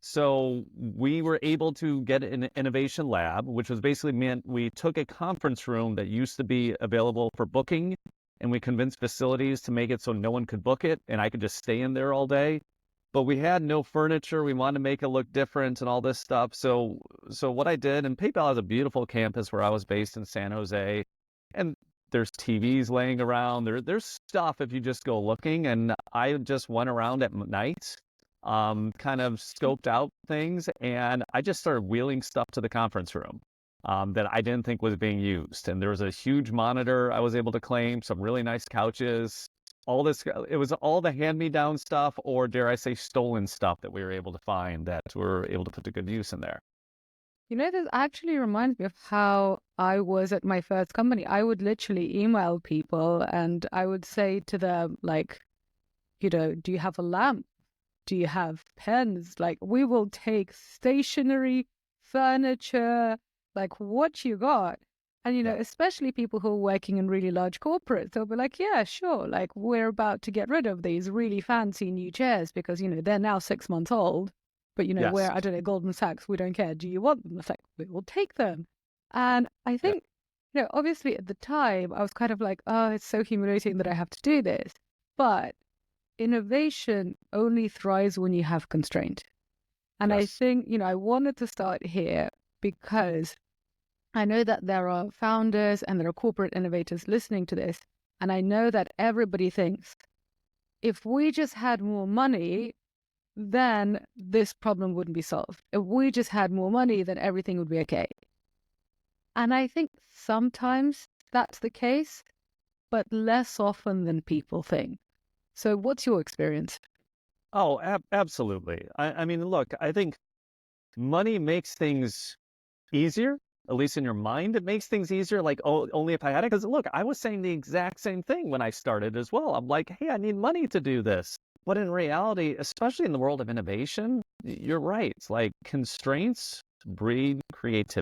So we were able to get an innovation lab, which was basically meant we took a conference room that used to be available for booking, and we convinced facilities to make it so no one could book it, and I could just stay in there all day. But we had no furniture. We wanted to make it look different and all this stuff. So what I did, and PayPal has a beautiful campus where I was based in San Jose, and there's TVs laying around. There's stuff if you just go looking. And I just went around at night, kind of scoped out things, and I just started wheeling stuff to the conference room that I didn't think was being used. And there was a huge monitor I was able to claim, some really nice couches, all this. It was all the hand-me-down stuff, or dare I say, stolen stuff that we were able to find that we're able to put to good use in there. This actually reminds me of how I was at my first company. I would literally email people and I would say to them, like, do you have a lamp? Do you have pens? Like, we will take stationery, furniture, like what you got. And, Yeah. especially people who are working in really large corporates, they'll be like, yeah, sure. Like, we're about to get rid of these really fancy new chairs because, they're now 6 months old. But, Yes. where, I don't know, Goldman Sachs, we don't care. Do you want them? It's like, we will take them. And I Yeah. think, obviously at the time, I was kind of like, oh, it's so humiliating that I have to do this. But innovation only thrives when you have constraint. And I Yes. think, I wanted to start here because I know that there are founders and there are corporate innovators listening to this. And I know that everybody thinks if we just had more money, then this problem wouldn't be solved. If we just had more money, then everything would be okay. And I think sometimes that's the case, but less often than people think. So, what's your experience? Oh, absolutely. I mean, look, I think money makes things easier, at least in your mind. It makes things easier, like, oh, only if I had it. Because look, I was saying the exact same thing when I started as well. I'm like, hey, I need money to do this. But in reality, especially in the world of innovation, you're right. It's like constraints breed creativity.